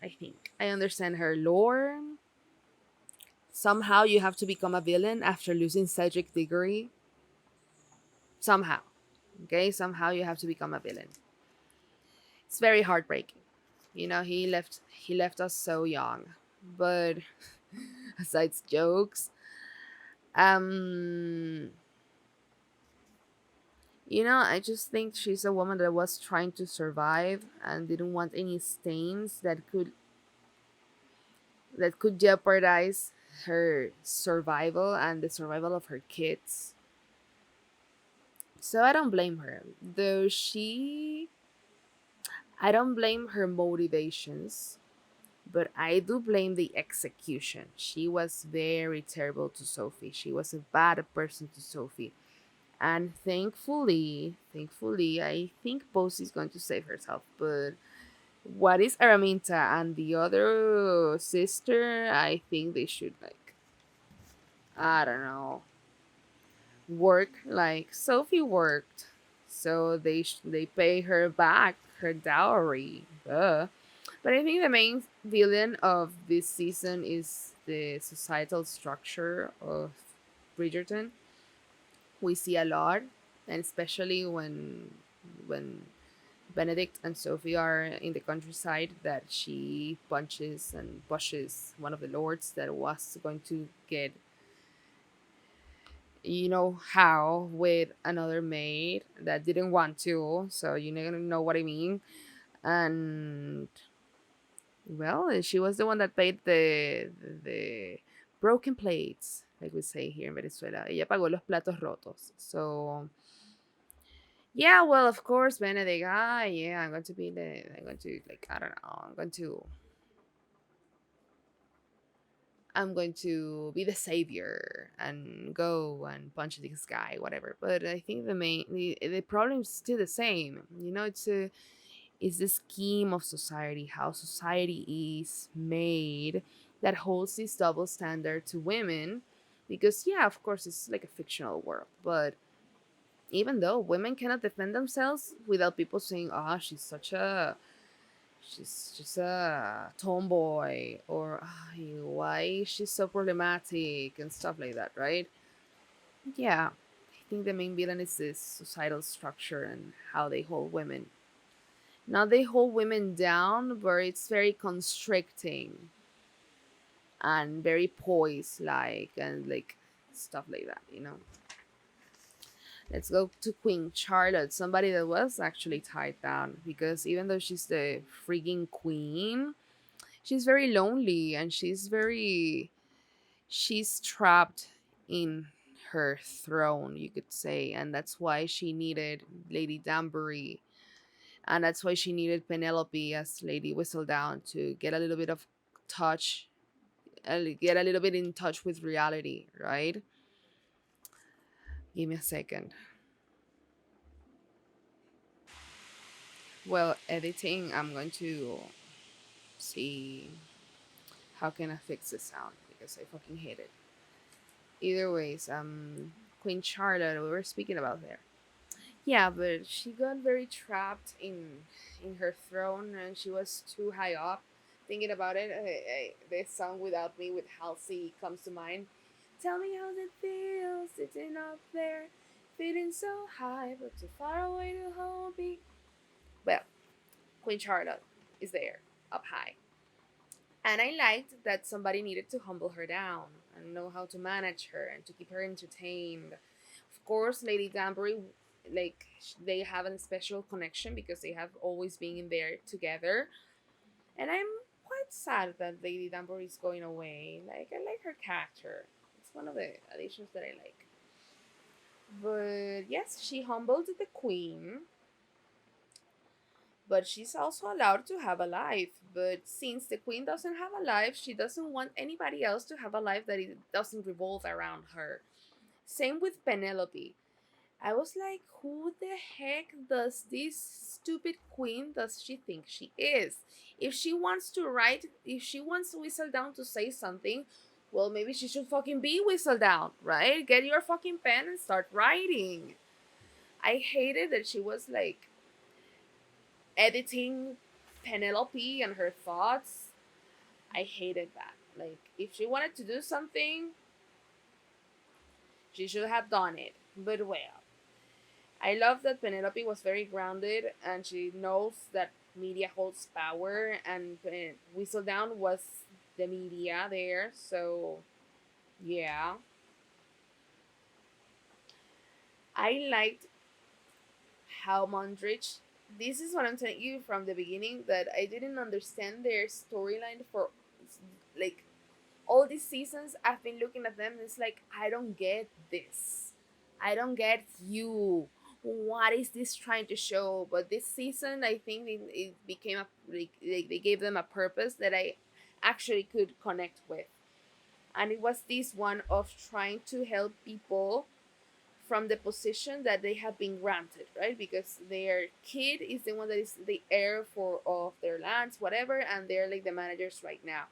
I understand her lore. Somehow you have to become a villain after losing Cedric Diggory. Somehow, okay. Somehow you have to become a villain. It's very heartbreaking. You know, he left us so young. But aside jokes, um, I just think she's a woman that was trying to survive and didn't want any stains that could jeopardize her survival and the survival of her kids. So I don't blame her. Though I don't blame her motivations, but I do blame the execution. She was very terrible to Sophie. She was a bad person to Sophie. And thankfully, I think Posey is going to save herself. But what is Araminta and the other sister? I think they should I don't know, work like Sophie worked, so they pay her back her dowry. But I think the main villain of this season is the societal structure of Bridgerton. We see a lot, and especially when Benedict and Sophie are in the countryside, that she punches and pushes one of the lords that was going to get how with another maid that didn't want to. So know what I mean. And well, she was the one that paid the broken plates, like we say here in Venezuela. Ella pagó los platos rotos. So yeah, well, of course, Benedict. Yeah, I'm going to like I don't know. I'm going to be the savior and go and punch this guy, whatever. But I think the problem is still the same. It's the scheme of society, how society is made that holds this double standard to women. Because yeah, of course, it's like a fictional world, but even though women cannot defend themselves without people saying, "Ah, she's such a she's just a tomboy, or why is she so problematic and stuff like that, right? Yeah, I think the main villain is this societal structure and how they hold women. Not they hold women down, but it's very constricting and very poised like, and like stuff like that, you know. Let's go to Queen Charlotte, somebody that was actually tied down, because even though she's the freaking queen, she's very lonely and she's trapped in her throne, you could say, and that's why she needed Lady Danbury, and that's why she needed Penelope as Lady Whistledown to get a little bit of touch, get a little bit in touch with reality, right? Give me a second. Well, editing, I'm going to see how can I fix the sound because I fucking hate it. Either ways, Queen Charlotte, we were speaking about there. Yeah, but she got very trapped in her throne, and she was too high up. Thinking about it, this song "Without Me" with Halsey comes to mind. Tell me how it feels sitting up there, feeling so high but too far away to hold me. Well, Queen Charlotte is there, up high. And I liked that somebody needed to humble her down and know how to manage her and to keep her entertained. Of course, Lady Danbury, like, they have a special connection because they have always been in there together. And I'm quite sad that Lady Danbury is going away. Like, I like her character. It's one of the additions that I like. But yes, she humbled the queen, but she's also allowed to have a life. But since the queen doesn't have a life, she doesn't want anybody else to have a life that it doesn't revolve around her. Same with Penelope. I was like, who the heck does this stupid queen does she think she is? If she wants to write, if she wants Whistledown to say something, well, maybe she should fucking be Whistledown, right? Get your fucking pen and start writing. I hated that she was like editing Penelope and her thoughts. I hated that. Like, if she wanted to do something, she should have done it. But well, I love that Penelope was very grounded and she knows that media holds power, and Whistledown was the media there. So, yeah. I liked how Mondrich. This is what I'm telling you from the beginning, that I didn't understand their storyline for like all these seasons. I've been looking at them and it's like, I don't get this. I don't get you. What is this trying to show? But this season, I think it became a like they gave them a purpose that I actually could connect with, and it was this one of trying to help people from the position that they have been granted, right? Because their kid is the one that is the heir for all of their lands, whatever, and they're like the managers right now.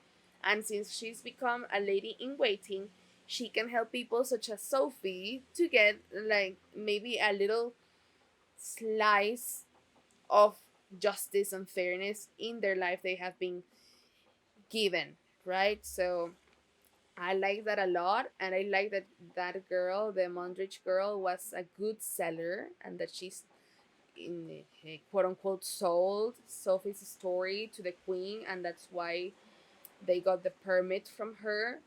And since she's become a lady in waiting, she can help people such as Sophie to get like maybe a little slice of justice and fairness in their life they have been given, right? So I like that a lot, and I like that that girl, the Mondrich girl, was a good seller, and that she's in quote unquote sold Sophie's story to the queen, and that's why they got the permit from her.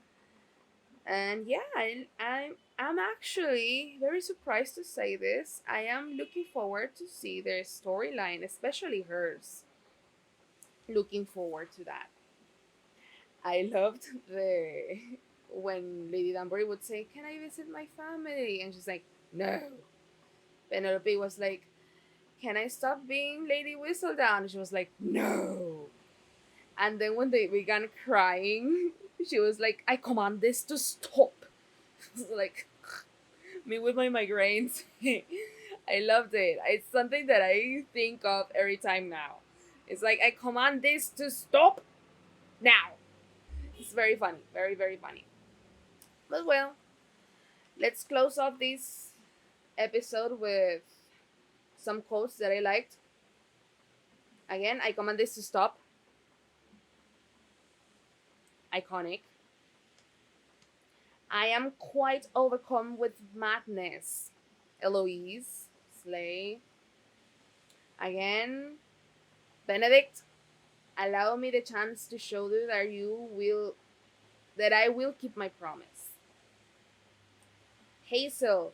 And yeah, I'm actually very surprised to say this. I am looking forward to see their storyline, especially hers. Looking forward to that. I loved the when Lady Danbury would say, "Can I visit my family?" And she's like, "No." Penelope was like, "Can I stop being Lady Whistledown?" And she was like, "No." And then when they began crying, she was like, "I command this to stop." Like me with my migraines. I loved it. It's something that I think of every time now. It's like, I command this to stop now. It's very funny. Very, very funny. But well, let's close off this episode with some quotes that I liked. Again, I command this to stop. Iconic. I am quite overcome with madness. Eloise. Slay. Again, Benedict. Allow me the chance to show you that I will keep my promise. Hazel.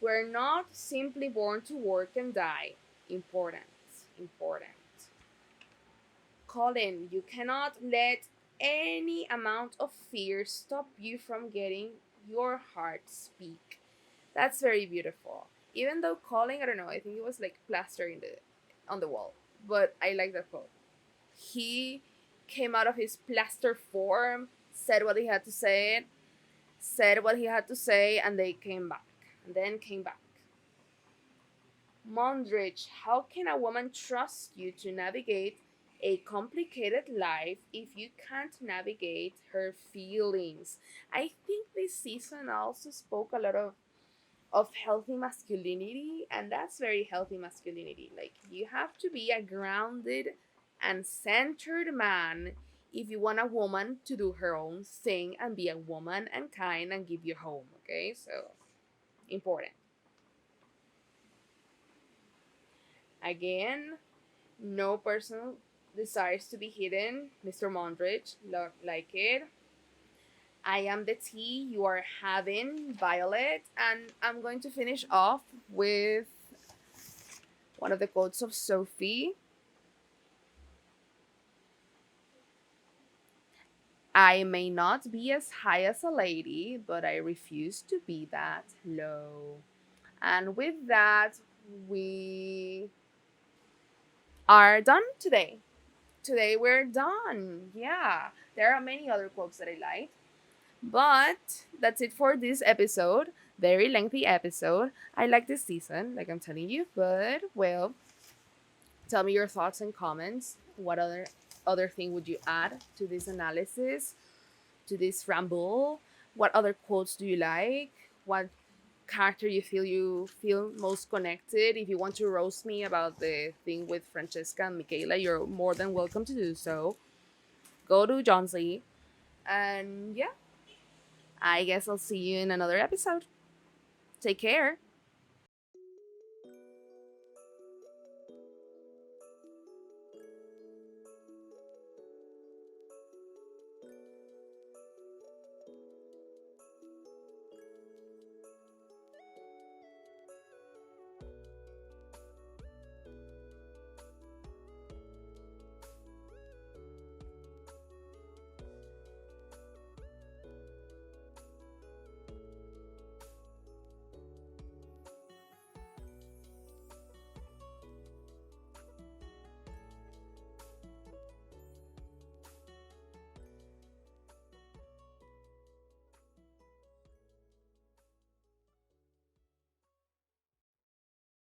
We're not simply born to work and die. Important. Important. Colin, you cannot let any amount of fear stop you from getting your heart speak. That's very beautiful. Even though Colin, I don't know, I think it was like plaster in the on the wall. But I like that quote. He came out of his plaster form, said what he had to say, and they came back. And then came back. Mondridge, how can a woman trust you to navigate a complicated life if you can't navigate her feelings? I think this season also spoke a lot of healthy masculinity, and that's very healthy masculinity. Like, you have to be a grounded and centered man if you want a woman to do her own thing and be a woman and kind and give you home, okay? So, important. Again, no person desires to be hidden. Mr. Mondridge, like it. I am the tea you are having, Violet, and I'm going to finish off with one of the quotes of Sophie. I may not be as high as a lady, but I refuse to be that low. And with that, we are done today. Today we're done. Yeah. There are many other quotes that I like. But that's it for this episode. Very lengthy episode. I like this season, like I'm telling you. But well, tell me your thoughts and comments. What other thing would you add to this analysis, to this ramble? What other quotes do you like? What character you feel most connected? If you want to roast me about the thing with Francesca and Michaela, you're more than welcome to do so. Go to Enjoyyy. And yeah, I guess I'll see you in another episode. Take care.